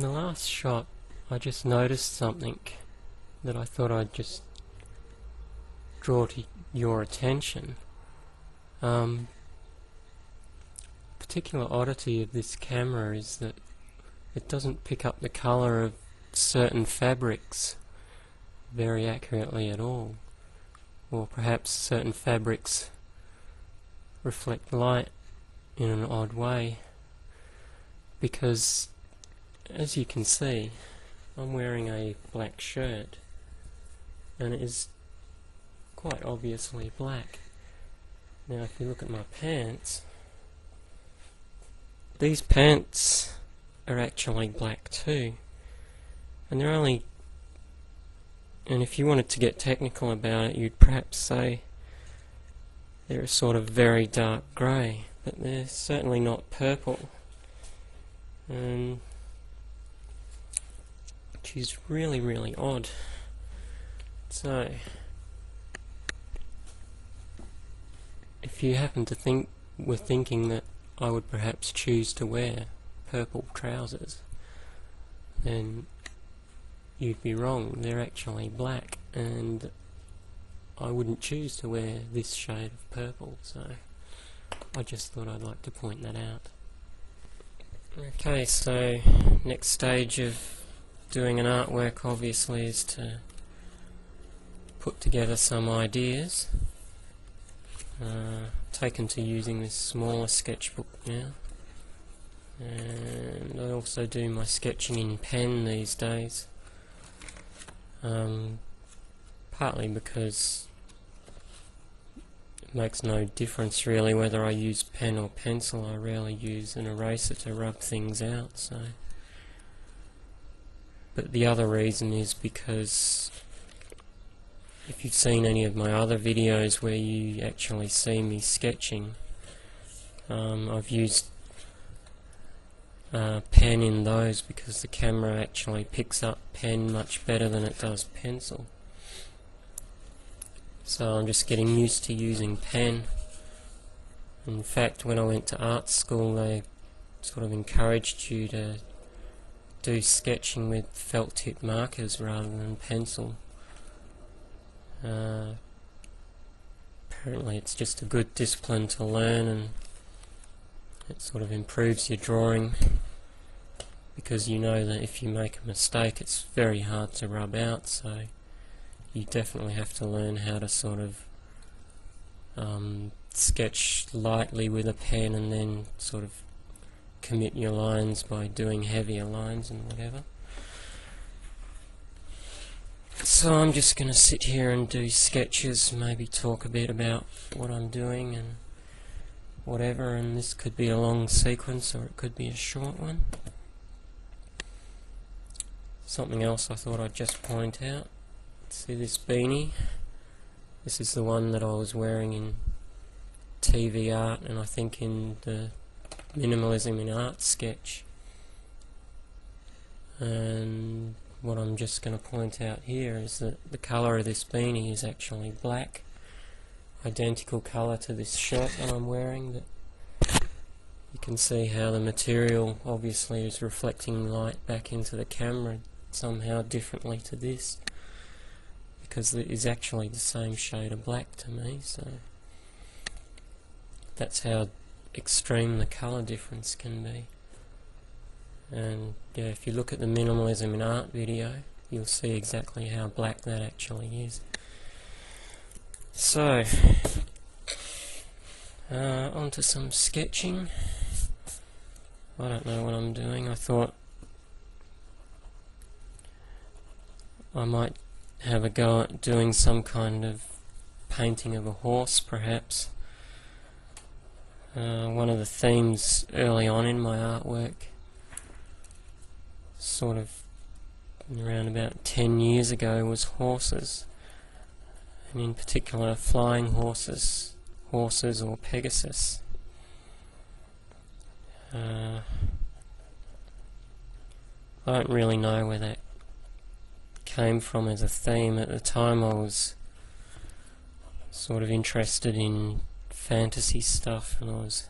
the last shot I just noticed something that I thought I'd just draw to your attention. Particular oddity of this camera is that it doesn't pick up the colour of certain fabrics very accurately at all, or perhaps certain fabrics reflect light in an odd way, because as you can see I'm wearing a black shirt and it is quite obviously black. Now if you look at my pants, these pants are actually black too, and they're only, and if you wanted to get technical about it, you'd perhaps say they're a sort of very dark grey, but they're certainly not purple, and which is really odd. So if you happen to were thinking that I would perhaps choose to wear purple trousers, then you'd be wrong. They're actually black, and I wouldn't choose to wear this shade of purple, so I just thought I'd like to point that out. Okay, so next stage of doing an artwork obviously is to put together some ideas. Taken to using this smaller sketchbook now, and I also do my sketching in pen these days, partly because it makes no difference really whether I use pen or pencil. I rarely use an eraser to rub things out, so. But the other reason is because if you've seen any of my other videos where you actually see me sketching, I've used pen in those because the camera actually picks up pen much better than it does pencil. So I'm just getting used to using pen. In fact, when I went to art school, they sort of encouraged you to do sketching with felt tip markers rather than pencil. Apparently it's just a good discipline to learn, and it sort of improves your drawing, because you know that if you make a mistake it's very hard to rub out, so you definitely have to learn how to sort of sketch lightly with a pen and then sort of commit your lines by doing heavier lines and whatever. So I'm just going to sit here and do sketches, maybe talk a bit about what I'm doing and whatever, and this could be a long sequence or it could be a short one. Something else I thought I'd just point out. See this beanie? This is the one that I was wearing in TV art, and I think in the Minimalism in Art sketch. And what I'm just going to point out here is that the colour of this beanie is actually black, identical colour to this shirt that I'm wearing. That you can see how the material obviously is reflecting light back into the camera somehow differently to this, because it is actually the same shade of black to me. So that's how extreme the colour difference can be. And yeah, if you look at the Minimalism in Art video, you'll see exactly how black that actually is. So, on to some sketching. I don't know what I'm doing. I thought I might have a go at doing some kind of painting of a horse, perhaps. One of the themes early on in my artwork, sort of around about 10 years ago, was horses, and in particular flying horses or Pegasus. I don't really know where that came from as a theme. At the time I was sort of interested in fantasy stuff, and I was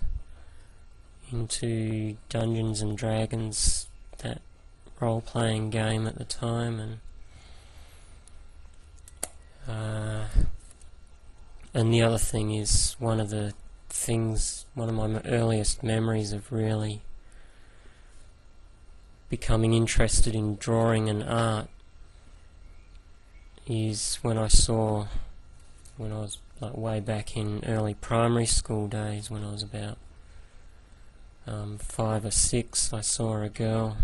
into Dungeons and Dragons, that role-playing game at the time, and the other thing is one of my earliest memories of really becoming interested in drawing and art is when I was like way back in early primary school days, when I was about 5 or 6, I saw a girl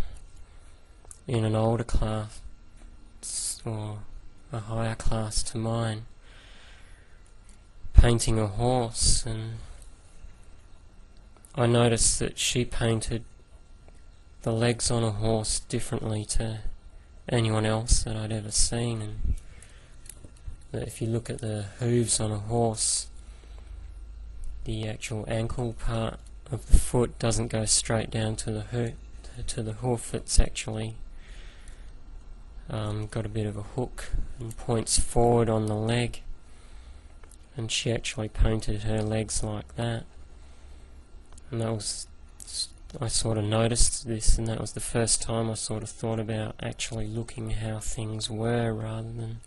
in an older class, or a higher class to mine, painting a horse, and I noticed that she painted the legs on a horse differently to anyone else that I'd ever seen, and that if you look at the hooves on a horse, the actual ankle part of the foot doesn't go straight down to the hoof. It's actually got a bit of a hook and points forward on the leg, and she actually painted her legs like that, and I sort of noticed this, and that was the first time I sort of thought about actually looking how things were rather than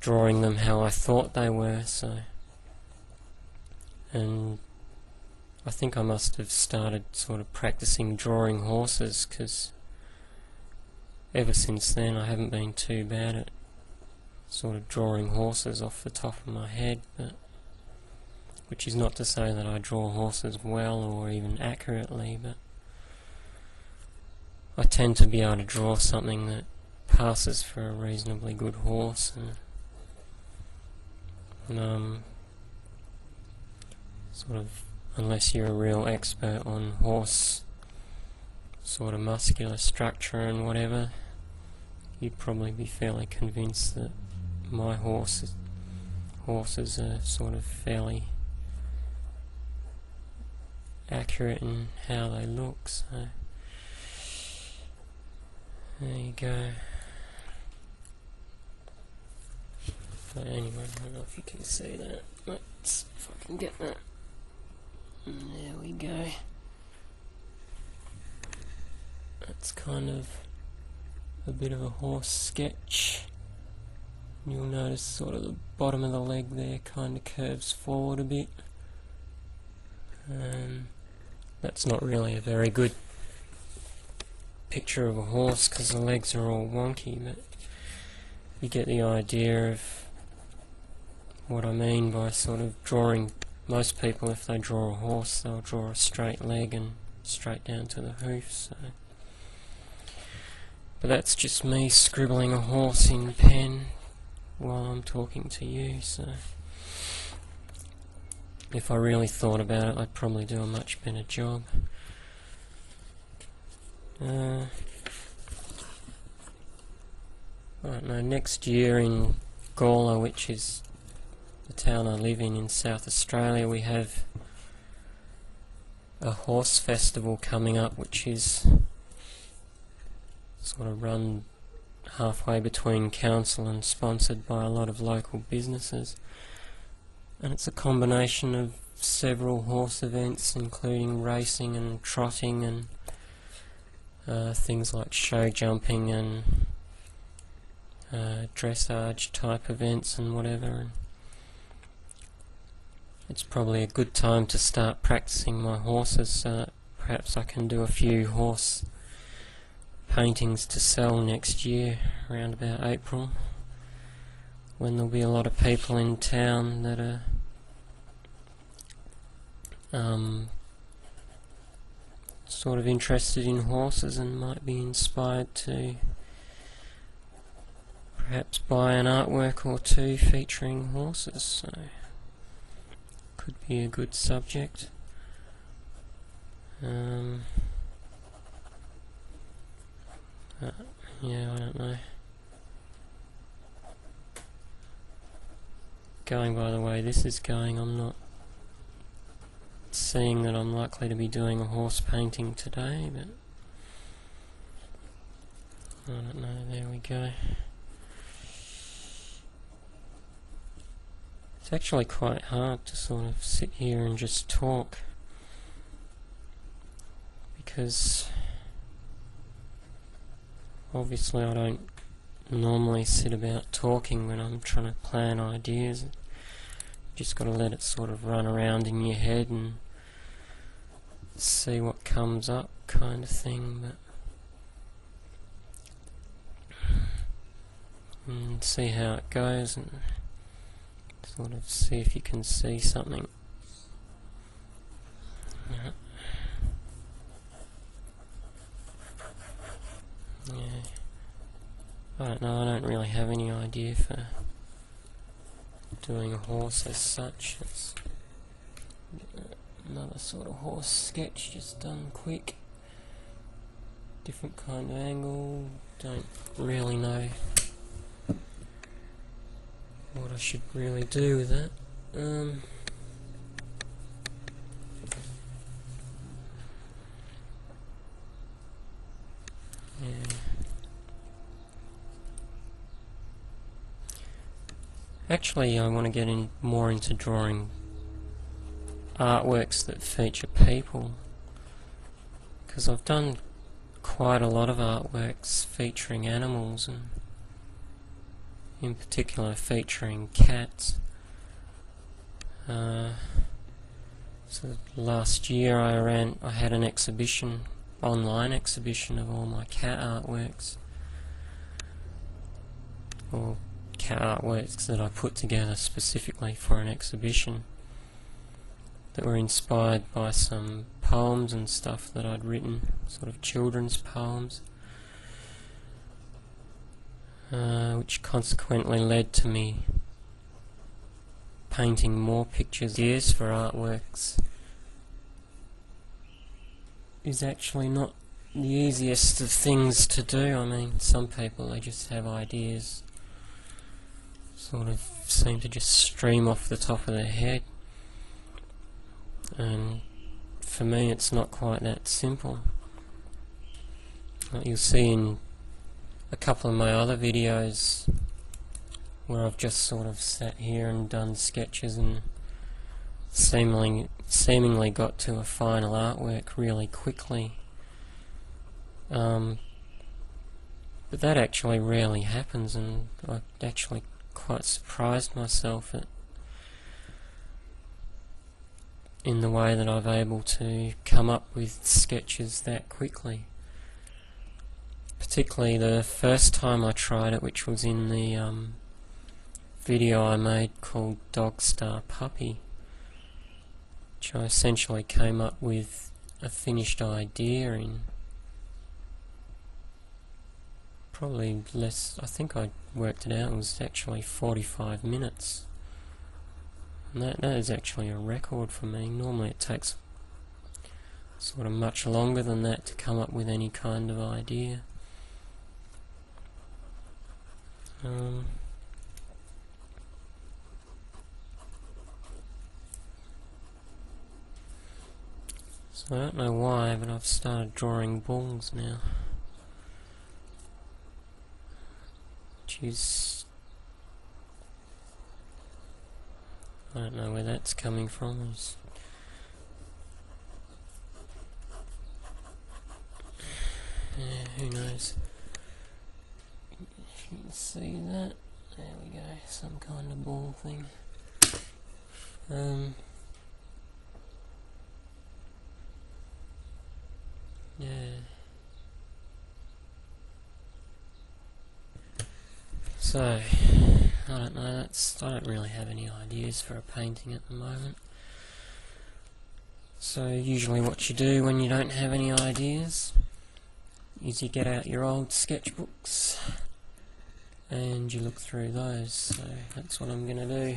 drawing them how I thought they were. And I think I must have started sort of practicing drawing horses, because ever since then I haven't been too bad at sort of drawing horses off the top of my head, which is not to say that I draw horses well or even accurately, but I tend to be able to draw something that passes for a reasonably good horse, and sort of, unless you're a real expert on horse sort of muscular structure and whatever, you'd probably be fairly convinced that my horses are sort of fairly accurate in how they look. So there you go. But anyway, I don't know if you can see that. Let's see if I can get that. And there we go. That's kind of a bit of a horse sketch. You'll notice sort of the bottom of the leg there kind of curves forward a bit. That's not really a very good picture of a horse because the legs are all wonky, but you get the idea of what I mean by sort of drawing. Most people, if they draw a horse, they'll draw a straight leg and straight down to the hoof. So, but that's just me scribbling a horse in pen while I'm talking to you. So if I really thought about it, I'd probably do a much better job. Right, now next year in Gawler, which is the town I live in South Australia, we have a horse festival coming up, which is sort of run halfway between council and sponsored by a lot of local businesses, and it's a combination of several horse events, including racing and trotting and things like show jumping and dressage type events and whatever. And it's probably a good time to start practicing my horses, so that perhaps I can do a few horse paintings to sell next year, around about April, when there'll be a lot of people in town that are sort of interested in horses and might be inspired to perhaps buy an artwork or two featuring horses. So could be a good subject. Yeah, I don't know. Going by the way this is going, I'm not seeing that I'm likely to be doing a horse painting today, but I don't know, there we go. It's actually quite hard to sort of sit here and just talk, because Obviously I don't normally sit about talking when I'm trying to plan ideas. Just got to let it sort of run around in your head and see what comes up, kind of thing. And see how it goes, and sort of see if you can see something. Yeah. I don't know, I don't really have any idea for doing a horse as such. It's another sort of horse sketch, just done quick. Different kind of angle, don't really know what I should really do with that. Yeah. Actually, I want to get more into drawing artworks that feature people, because I've done quite a lot of artworks featuring animals, and in particular featuring cats. So last year I had an exhibition, online exhibition, of all my cat artworks, or cat artworks that I put together specifically for an exhibition, that were inspired by some poems and stuff that I'd written, sort of children's poems, which consequently led to me painting more pictures. Ideas for artworks is actually not the easiest of things to do. I mean, some people, they just have ideas, sort of seem to just stream off the top of their head, and for me it's not quite that simple. Like you'll see in a couple of my other videos where I've just sort of sat here and done sketches and seemingly got to a final artwork really quickly. But that actually rarely happens, and I actually quite surprised myself in the way that I've able to come up with sketches that quickly. Particularly the first time I tried it, which was in the video I made called Dog Star Puppy, which I essentially came up with a finished idea in probably less. I think I worked it out, it was actually 45 minutes. And that is actually a record for me. Normally it takes sort of much longer than that to come up with any kind of idea. So I don't know why, but I've started drawing bulls now, which is, I don't know where that's coming from. Yeah, who knows? If you can see that, there we go, some kind of ball thing. Yeah. So, I don't know, I don't really have any ideas for a painting at the moment. So usually what you do when you don't have any ideas is you get out your old sketchbooks and you look through those. So that's what I'm going to do.